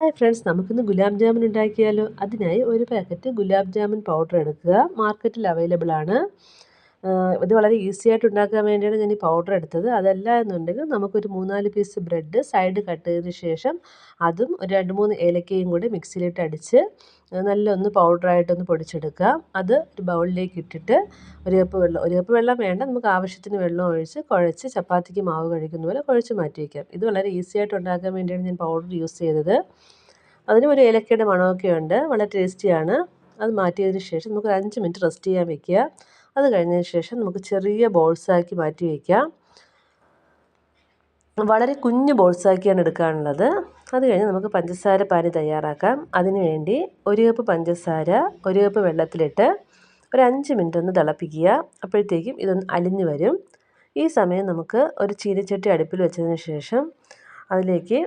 Hi friends, നമുക്കിന്ന് ഗുലാബ് ജാമുൻ ഉണ്ടാക്കിയാലോ? അതിനായി ഒരു പാക്കറ്റ് ഗുലാബ് ജാമുൻ പൗഡർ എടുക്കുക. മാർക്കറ്റിൽ അവൈലബിൾ ആണ്. ഇത് വളരെ ഈസി ആയിട്ട് ഉണ്ടാക്കാൻ വേണ്ടിയാണ് ഞാൻ ഈ പൗഡർ എടുത്തത്. അതല്ല എന്നുണ്ടെങ്കിൽ നമുക്കൊരു 3-4 പീസ് ബ്രെഡ് സൈഡ് കട്ട് ചെയ്തതിന് ശേഷം അതും ഒരു 2-3 ഏലക്കയും കൂടി മിക്സിയിലിട്ട് അടിച്ച് നല്ല ഒന്ന് പൗഡറായിട്ടൊന്ന് പൊടിച്ചെടുക്കുക. അത് ഒരു ബൗളിലേക്ക് ഇട്ടിട്ട് ഒരു കപ്പ് വെള്ളം വേണ്ട, നമുക്ക് ആവശ്യത്തിന് വെള്ളം ഒഴിച്ച് കുഴച്ച് ചപ്പാത്തിക്ക് മാവ് കഴിക്കുന്ന പോലെ കുഴച്ച് മാറ്റി വയ്ക്കാം. ഇത് വളരെ ഈസി ആയിട്ട് ഉണ്ടാക്കാൻ വേണ്ടിയാണ് ഞാൻ പൗഡർ യൂസ് ചെയ്തത്. അതിന് ഒരു ഏലക്കയുടെ മണമൊക്കെ ഉണ്ട്, വളരെ ടേസ്റ്റിയാണ്. അത് മാറ്റിയതിന് ശേഷം നമുക്ക് 5 മിനിറ്റ് റെസ്റ്റ് ചെയ്യാൻ വെക്കുക. അത് കഴിഞ്ഞതിന് ശേഷം നമുക്ക് ചെറിയ ബോൾസാക്കി മാറ്റി വയ്ക്കാം. വളരെ കുഞ്ഞു ബോൾസാക്കിയാണ് എടുക്കാനുള്ളത്. അത് കഴിഞ്ഞ് നമുക്ക് പഞ്ചസാര പാനി തയ്യാറാക്കാം. അതിന് വേണ്ടി 1 കപ്പ് പഞ്ചസാര 1 കപ്പ് വെള്ളത്തിലിട്ട് ഒരു 5 മിനിറ്റ് ഒന്ന് തിളപ്പിക്കുക. അപ്പോഴത്തേക്കും ഇതൊന്ന് അലിഞ്ഞ് വരും. ഈ സമയം നമുക്ക് ഒരു ചീനച്ചട്ടി അടുപ്പിൽ വെച്ചതിന് ശേഷം അതിലേക്ക്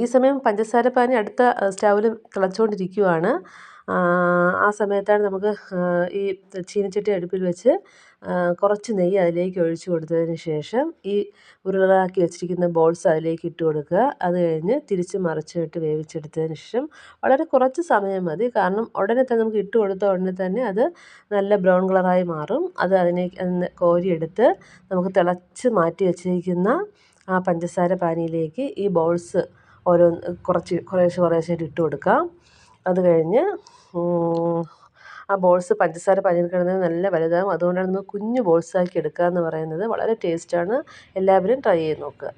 ഈ സമയം പഞ്ചസാര പാനി അടുത്ത സ്റ്റൗവിൽ തിളച്ചുകൊണ്ടിരിക്കുകയാണ്. ആ സമയത്താണ് നമുക്ക് ഈ ചീനച്ചട്ടി അടുപ്പിൽ വെച്ച് കുറച്ച് നെയ്യ് അതിലേക്ക് ഒഴിച്ച് കൊടുത്തതിന് ശേഷം ഈ ഉരുളകളാക്കി വെച്ചിരിക്കുന്ന ബോൾസ് അതിലേക്ക് ഇട്ട് കൊടുക്കുക. അത് കഴിഞ്ഞ് തിരിച്ച് മറിച്ചിട്ട് വേവിച്ചെടുത്തതിന് ശേഷം വളരെ കുറച്ച് സമയം മതി, കാരണം ഉടനെ തന്നെ നമുക്ക് ഇട്ട് കൊടുത്ത ഉടനെ തന്നെ അത് നല്ല ബ്രൗൺ കളറായി മാറും. അത് അതിനെ കോരിയെടുത്ത് നമുക്ക് തിളച്ച് മാറ്റി വെച്ചിരിക്കുന്ന ആ പഞ്ചസാര പാനിയിലേക്ക് ഈ ബോൾസ് കുറേശ്ശെ ഇട്ട് കൊടുക്കാം. അത് കഴിഞ്ഞ് ആ ബോൾസ് പഞ്ചസാര പാനിയിൽ കിടന്നത് നല്ല വലുതാകും. അതുകൊണ്ടാണ് നമ്മൾ കുഞ്ഞു ബോൾസാക്കി എടുക്കുക എന്ന് പറയുന്നത്. വളരെ ടേസ്റ്റാണ്. എല്ലാവരും ട്രൈ ചെയ്ത് നോക്കുക.